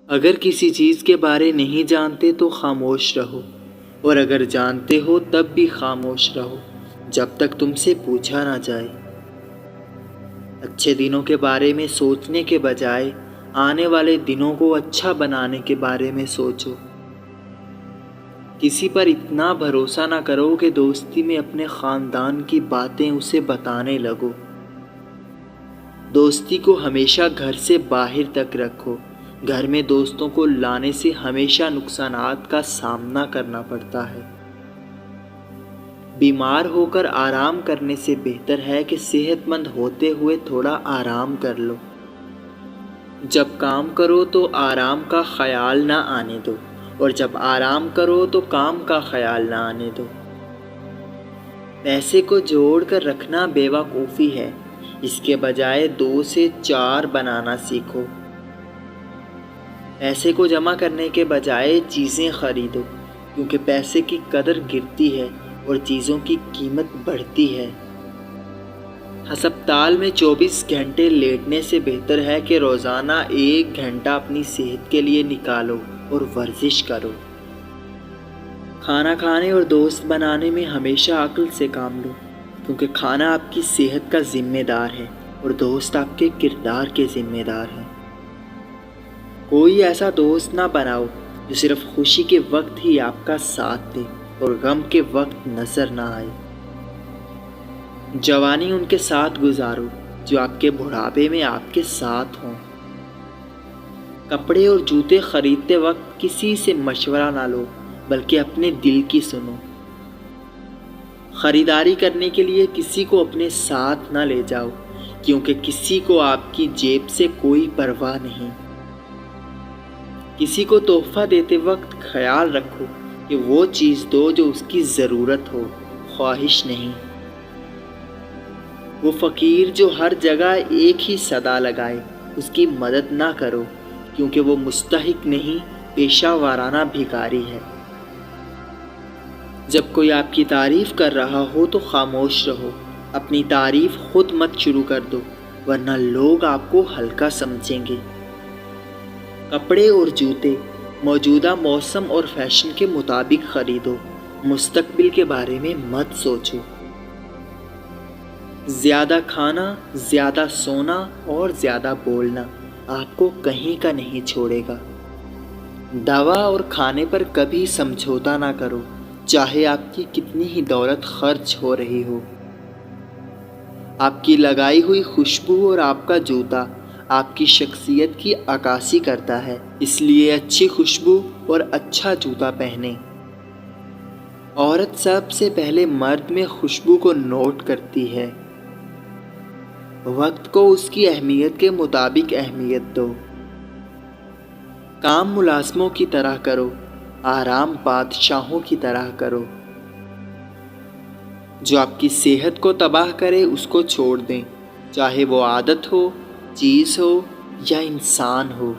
اگر کسی چیز کے بارے نہیں جانتے تو خاموش رہو، اور اگر جانتے ہو تب بھی خاموش رہو جب تک تم سے پوچھا نہ جائے۔ اچھے دنوں کے بارے میں سوچنے کے بجائے آنے والے دنوں کو اچھا بنانے کے بارے میں سوچو۔ کسی پر اتنا بھروسہ نہ کرو کہ دوستی میں اپنے خاندان کی باتیں اسے بتانے لگو۔ دوستی کو ہمیشہ گھر سے باہر تک رکھو۔ گھر میں دوستوں کو لانے سے ہمیشہ نقصانات کا سامنا کرنا پڑتا ہے۔ بیمار ہو کر آرام کرنے سے بہتر ہے کہ صحت مند ہوتے ہوئے تھوڑا آرام کر لو۔ جب کام کرو تو آرام کا خیال نہ آنے دو، اور جب آرام کرو تو کام کا خیال نہ آنے دو۔ پیسے کو جوڑ کر رکھنا بے وقوفی ہے، اس کے بجائے 2 سے 4 بنانا سیکھو۔ پیسے کو جمع کرنے کے بجائے چیزیں خریدو، کیونکہ پیسے کی قدر گرتی ہے اور چیزوں کی قیمت بڑھتی ہے۔ ہسپتال میں 24 گھنٹے لیٹنے سے بہتر ہے کہ روزانہ 1 گھنٹہ اپنی صحت کے لیے نکالو اور ورزش کرو۔ کھانا کھانے اور دوست بنانے میں ہمیشہ عقل سے کام لو، کیونکہ کھانا آپ کی صحت کا ذمہ دار ہے اور دوست آپ کے کردار کے ذمہ دار ہیں۔ کوئی ایسا دوست نہ بناؤ جو صرف خوشی کے وقت ہی آپ کا ساتھ دے اور غم کے وقت نظر نہ آئے۔ جوانی ان کے ساتھ گزارو جو آپ کے بڑھاپے میں آپ کے ساتھ ہوں۔ کپڑے اور جوتے خریدتے وقت کسی سے مشورہ نہ لو، بلکہ اپنے دل کی سنو۔ خریداری کرنے کے لیے کسی کو اپنے ساتھ نہ لے جاؤ، کیونکہ کسی کو آپ کی جیب سے کوئی پرواہ نہیں۔ کسی کو تحفہ دیتے وقت خیال رکھو کہ وہ چیز دو جو اس کی ضرورت ہو، خواہش نہیں۔ وہ فقیر جو ہر جگہ ایک ہی صدا لگائے، اس کی مدد نہ کرو، کیونکہ وہ مستحق نہیں، پیشہ وارانہ بھکاری ہے۔ جب کوئی آپ کی تعریف کر رہا ہو تو خاموش رہو، اپنی تعریف خود مت شروع کر دو، ورنہ لوگ آپ کو ہلکا سمجھیں گے۔ کپڑے اور جوتے موجودہ موسم اور فیشن کے مطابق خریدو، مستقبل کے بارے میں مت سوچو۔ زیادہ کھانا، زیادہ سونا اور زیادہ بولنا آپ کو کہیں کا نہیں چھوڑے گا۔ دوا اور کھانے پر کبھی سمجھوتا نہ کرو، چاہے آپ کی کتنی ہی دولت خرچ ہو رہی ہو۔ آپ کی لگائی ہوئی خوشبو اور آپ کا جوتا آپ کی شخصیت کی عکاسی کرتا ہے، اس لیے اچھی خوشبو اور اچھا جوتا پہنیں۔ عورت سب سے پہلے مرد میں خوشبو کو نوٹ کرتی ہے۔ وقت کو اس کی اہمیت کے مطابق اہمیت دو۔ کام ملازموں کی طرح کرو، آرام بادشاہوں کی طرح کرو۔ جو آپ کی صحت کو تباہ کرے اس کو چھوڑ دیں، چاہے وہ عادت ہو، چیز ہو یا انسان ہو۔